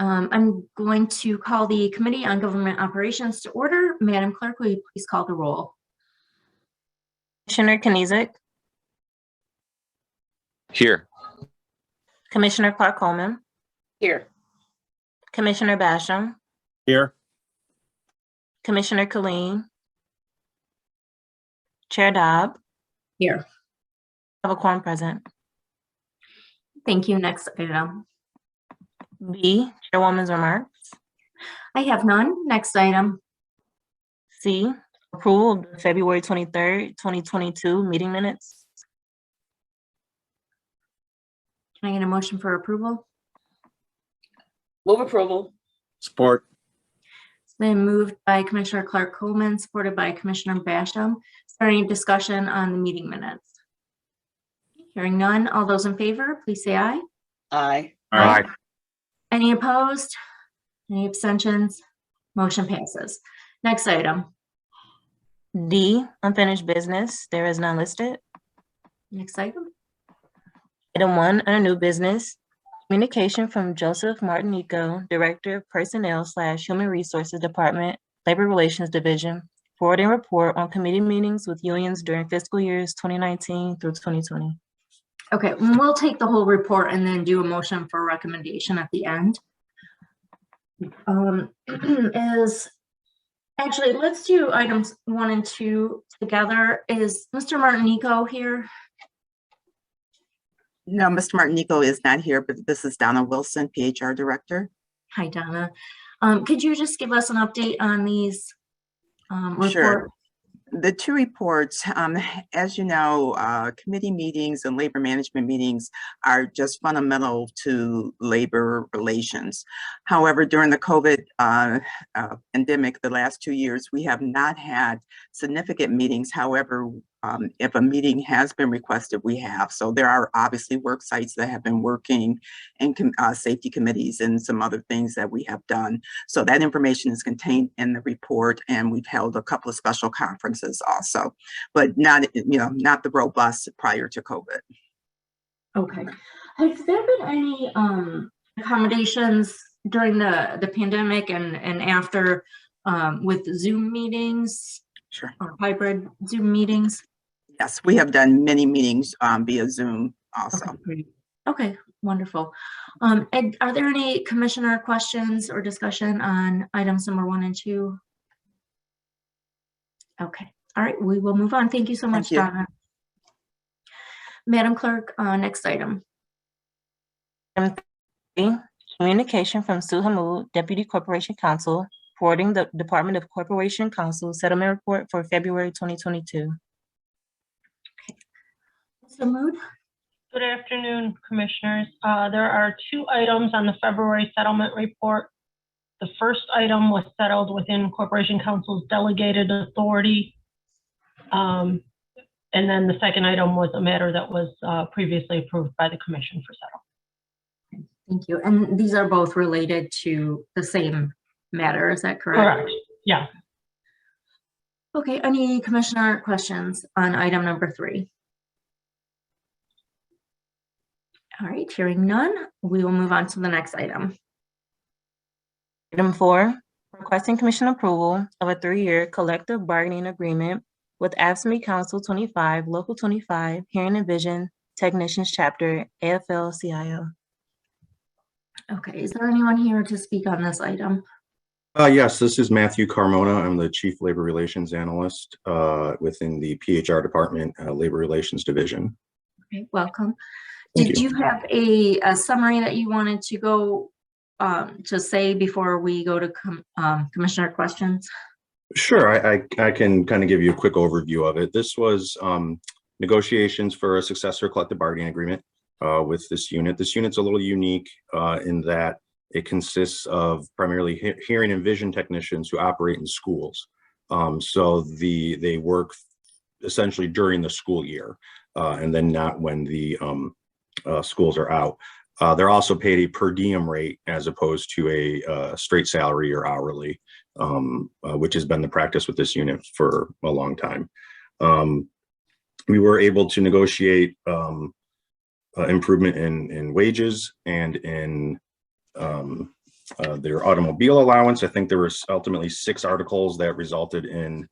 I'm going to call the Committee on Government Operations to order. Madam Clerk, will you please call the roll? Commissioner Kniezek. Here. Commissioner Clark Coleman. Here. Commissioner Basham. Here. Commissioner Coleman. Chair Dobb. Here. I have a quorum present. Thank you. Next item. B, Chairwoman's remarks. I have none. Next item. C, approval of the February 23rd, 2022 meeting minutes. Can I get a motion for approval? Move approval. Support. It's been moved by Commissioner Clark Coleman, supported by Commissioner Basham. Is there any discussion on the meeting minutes? Hearing none. All those in favor, please say aye. Aye. Aye. Any opposed? Any abstentions? Motion passes. Next item. D, unfinished business. There is none listed. Next item. Item 1, under new business, communication from Joseph Martinico, Director of Personnel / Human Resources Department, Labor Relations Division, forwarding report on committee meetings with unions during fiscal years 2019 through 2020. Okay, we'll take the whole report and then do a motion for recommendation at the end. Actually, let's do items 1 and 2 together. Is Mr. Martinico here? No, Mr. Martinico is not here, but this is Donna Wilson, PHR Director. Hi, Donna. Could you just give us an update on these reports? Sure. The two reports, as you know, committee meetings and labor management meetings are just fundamental to labor relations. However, during the COVID pandemic, the last 2 years, we have not had significant meetings. However, if a meeting has been requested, we have. So there are obviously work sites that have been working, and safety committees and some other things that we have done. So that information is contained in the report, and we've held a couple of special conferences also, but not, not the robust prior to COVID. Okay. Has there been any accommodations during the pandemic and after with Zoom meetings? Sure. Or hybrid Zoom meetings? Yes, we have done many meetings via Zoom also. Okay, great. Okay, wonderful. And are there any commissioner questions or discussion on items number 1 and 2? Okay, all right, we will move on. Thank you so much, Donna. Madam Clerk, next item. Item 3, communication from Sue Hammoud, Deputy Corporation Counsel, forwarding the Department of Corporation Counsel settlement report for February 2022. Mr. Mood? Good afternoon, Commissioners. There are 2 items on the February settlement report. The first item was settled within Corporation Counsel's delegated authority. And then the second item was a matter that was previously approved by the Commission for settlement. Thank you. And these are both related to the same matter, is that correct? Correct, yeah. Okay, any commissioner questions on item number 3? All right, hearing none, we will move on to the next item. Item 4, requesting Commission approval of a 3-year collective bargaining agreement with AFSCME Council 25, Local 25, Hearing and Vision Technicians Chapter, AFL-CIO. Okay, is there anyone here to speak on this item? Yes, this is Matthew Carmona. I'm the Chief Labor Relations Analyst within the PHR Department, Labor Relations Division. Okay, welcome. Thank Did you have a summary that you wanted to go to say before we go to commissioner questions? Sure, I can kind of give you a quick overview of it. This was negotiations for a successor collective bargaining agreement with this unit. This unit's a little unique in that it consists of primarily hearing and vision technicians who operate in schools. So they work essentially during the school year and then not when the schools are out. They're also paid a per diem rate as opposed to a straight salary or hourly, which has been the practice with this unit for a long time. We were able to negotiate improvement in wages and in their automobile allowance. I think there was ultimately 6 articles that resulted in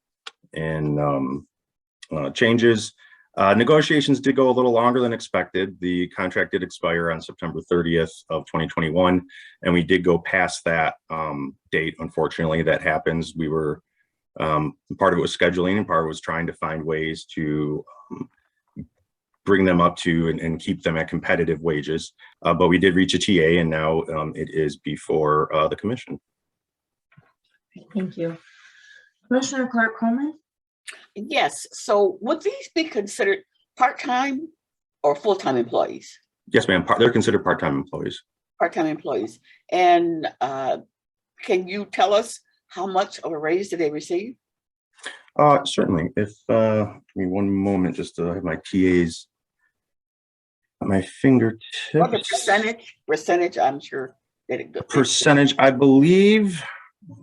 changes. Negotiations did go a little longer than expected. The contract did expire on September 30th of 2021, and we did go past that date. Unfortunately, that happens. We were part of it was scheduling, and part of it was trying to find ways to bring them up to and keep them at competitive wages. But we did reach a TA, and now it is before the commission. Thank you. Commissioner Clark Coleman? Yes, so would these be considered part-time or full-time employees? Yes, ma'am. They're considered part-time employees. Part-time employees. And can you tell us how much of a raise did they receive? Certainly. If give me one moment, just to have my TAs at my fingertips. Or the percentage, I'm sure. Percentage, I believe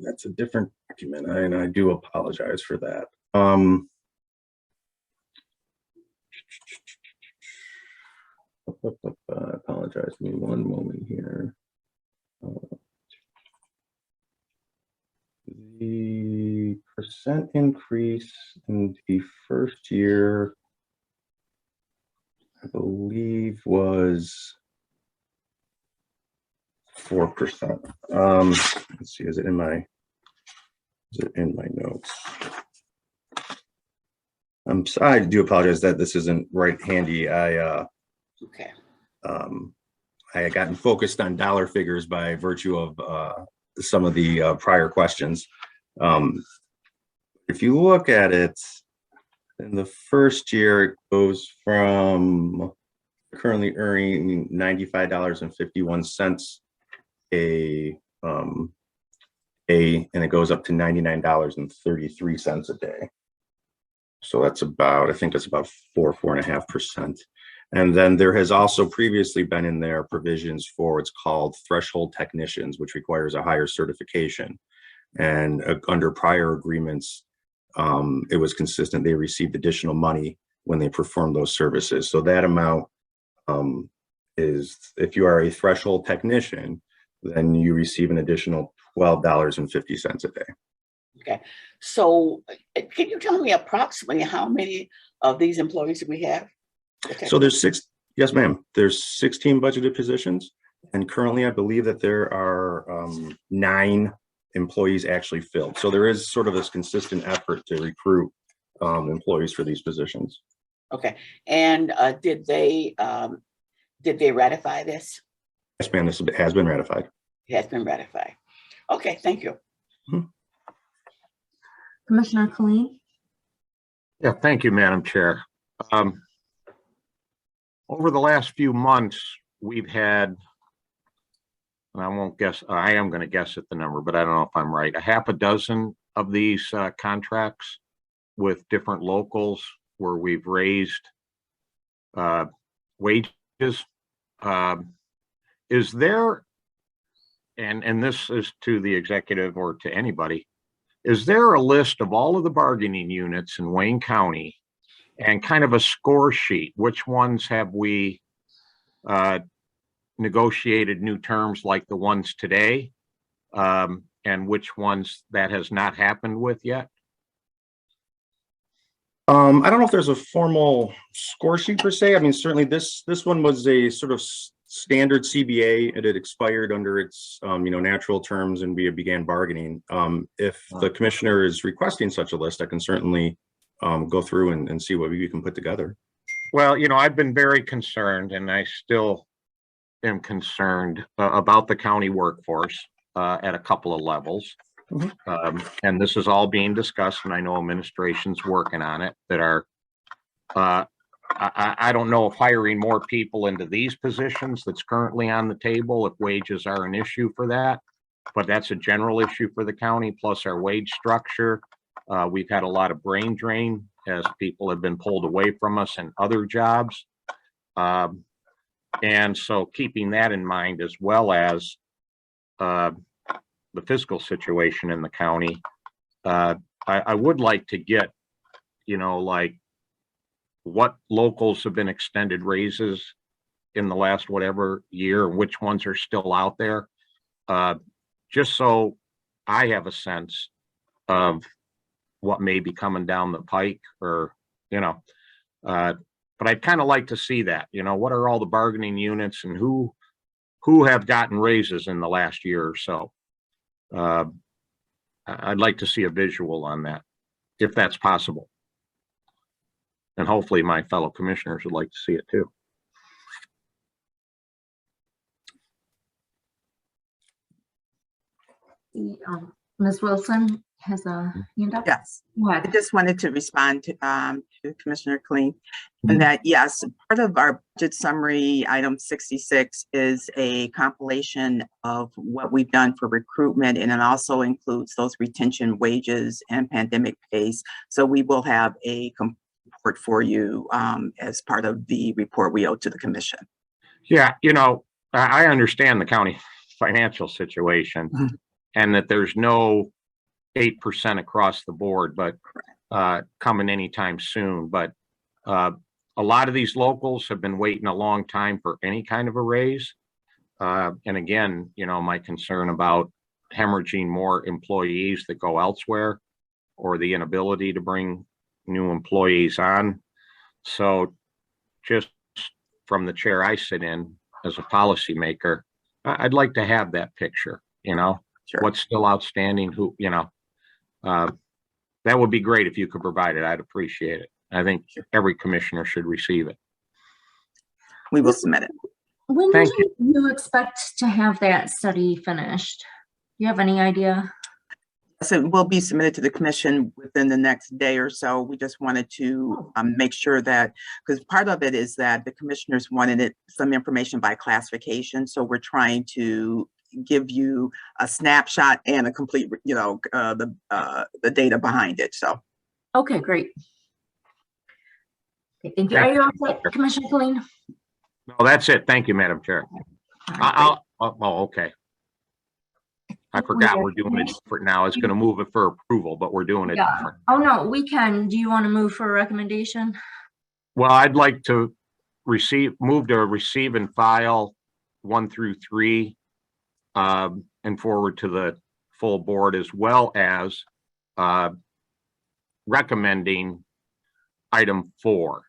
that's a different document, and I do apologize for that. I apologize. Give me one moment here. The percent increase in the first year, I believe, was 4%. Let's see, is it in my notes? I do apologize that this isn't right handy. Okay. I had gotten focused on dollar figures by virtue of some of the prior questions. If you look at it, in the first year, it goes from currently earning $95.51 and it goes up to $99.33 a day. So that's about, I think that's about 4.5%. And then there has also previously been in there provisions for what's called threshold technicians, which requires a higher certification. And under prior agreements, it was consistent. They received additional money when they performed those services. So that amount is, if you are a threshold technician, then you receive an additional $12.50 a day. Okay. So can you tell me approximately how many of these employees do we have? So there's 6, yes, ma'am. There's 16 budgeted positions. And currently I believe that there are 9 employees actually filled. So there is sort of this consistent effort to recruit employees for these positions. Okay. And did they ratify this? Yes, ma'am, this has been ratified. It has been ratified. Okay, thank you. Commissioner Colleen? Yeah, thank you, Madam Chair. Over the last few months, we've had, and I won't guess, I am going to guess at the number, but I don't know if I'm right, a half a dozen of these contracts with different locals where we've raised wages. Is there, and this is to the executive or to anybody, is there a list of all of the bargaining units in Wayne County and kind of a score sheet? Which ones have we negotiated new terms like the ones today, and which ones that has not happened with yet? I don't know if there's a formal score sheet per se. I mean, certainly this one was a sort of standard CBA. It had expired under its natural terms, and we began bargaining. If the commissioner is requesting such a list, I can certainly go through and see what we can put together. Well, I've been very concerned, and I still am concerned about the county workforce at a couple of levels. And this is all being discussed, and I know administration's working on it, that are, I don't know if hiring more people into these positions that's currently on the table, if wages are an issue for that, but that's a general issue for the county, plus our wage structure. We've had a lot of brain drain as people have been pulled away from us in other jobs. And so keeping that in mind, as well as the fiscal situation in the county, I would like to get, like what locals have been extended raises in the last whatever year, which ones are still out there. just so I have a sense of what may be coming down the pike, or, but I'd kind of like to see that, what are all the bargaining units and who have gotten raises in the last year or so. I'd like to see a visual on that, if that's possible. And hopefully my fellow commissioners would like to see it too. Ms. Wilson has a hand up. Yes. Go I ahead. just wanted to respond to Commissioner Clean, and that, yes, part of our budget summary, item 66, is a compilation of what we've done for recruitment, and it also includes those retention wages and pandemic pays. So we will have a report for you as part of the report we owe to the commission. Yeah, I understand the county financial situation and that there's no 8% across the board, but coming anytime soon. But a lot of these locals have been waiting a long time for any kind of a raise. And again, my concern about hemorrhaging more employees that go elsewhere, or the inability to bring new employees on. So just from the chair I sit in as a policymaker, I'd like to have that picture, Sure. what's still outstanding, that would be great if you could provide it. I'd appreciate it. I think every commissioner should receive it. We will submit it. When Thank do you expect to have that study finished? Do you have any idea? So it will be submitted to the commission within the next day or so. We just wanted to make sure that, because part of it is that the commissioners wanted some information by classification. So we're trying to give you a snapshot and a complete, the data behind it. So. Okay, great. Okay, thank you. Are you all set, Commissioner Colleen? No, that's it. Thank you, Madam Chair. All right, Okay. I forgot we're doing it for now. I was going to move it for approval, but we're doing it Yeah. different. Oh, no, we can. Do you want to move for a recommendation? Well, I'd like to move to receive and file 1 through 3, and forward to the full board, as well as recommending item 4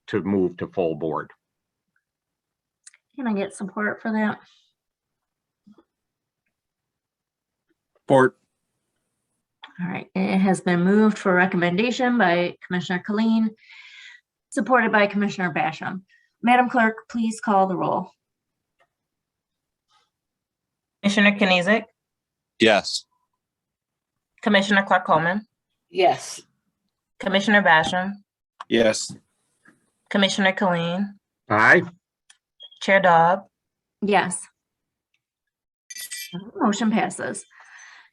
to move to full board. Can I get support for that? Support. All right, it has been moved for recommendation by Commissioner Colleen, supported by Commissioner Basham. Madam Clerk, please call the roll. Commissioner Kenizik, Yes. Commissioner Clark Coleman, Yes. Commissioner Basham, Yes. Commissioner Colleen, Aye. Chair Dobb, Yes. Motion passes.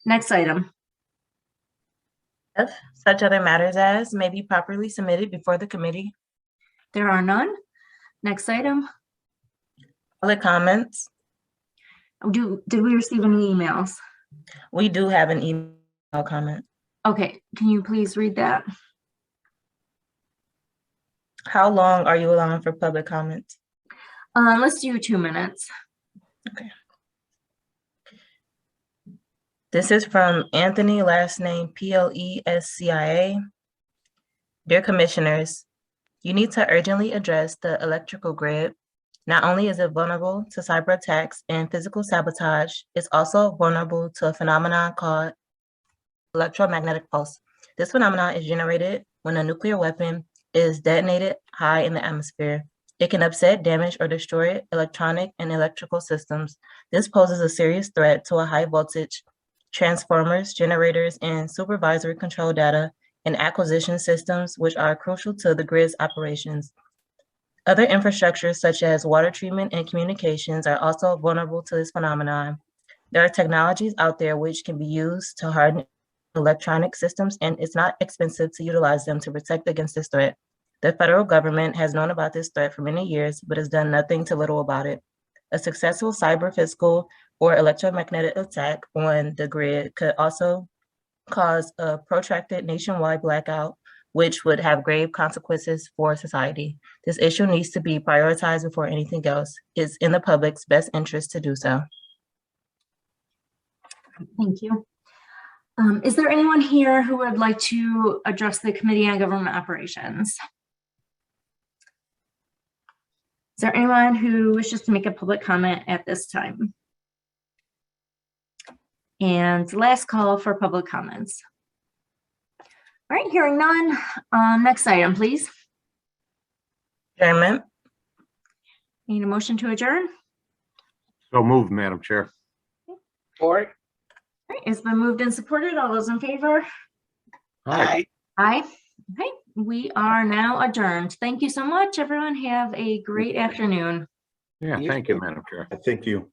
Next item. F, such other matters as may be properly submitted before the committee. There are none. Next item. Public comments. Did we receive any emails? We do have an email comment. Okay, can you please read that? How long are you allowing for public comments? Let's do 2 minutes. Okay. This is from Anthony, last name Plescia. Dear Commissioners, you need to urgently address the electrical grid. Not only is it vulnerable to cyber attacks and physical sabotage, it's also vulnerable to a phenomenon called electromagnetic pulse. This phenomenon is generated when a nuclear weapon is detonated high in the atmosphere. It can upset, damage, or destroy electronic and electrical systems. This poses a serious threat to a high voltage transformers, generators, and supervisory control data and acquisition systems, which are crucial to the grid's operations. Other infrastructures such as water treatment and communications are also vulnerable to this phenomenon. There are technologies out there which can be used to harden electronic systems, and it's not expensive to utilize them to protect against this threat. The federal government has known about this threat for many years, but has done nothing to little about it. A successful cyber, physical, or electromagnetic attack on the grid could also cause a protracted nationwide blackout, which would have grave consequences for society. This issue needs to be prioritized before anything else. It's in the public's best interest to do so. Thank you. Is there anyone here who would like to address the Committee on Government Operations? Is there anyone who wishes to make a public comment at this time? And last call for public comments. All right, hearing none. Next item, please. Adjournment. Need a motion to adjourn? So moved, Madam Chair. Support. All right, it's been moved and supported. All those in favor? Aye. Aye. Okay, we are now adjourned. Thank you so much, everyone. Have a great afternoon. Yeah, You thank you, too. Madam Chair. Thank you.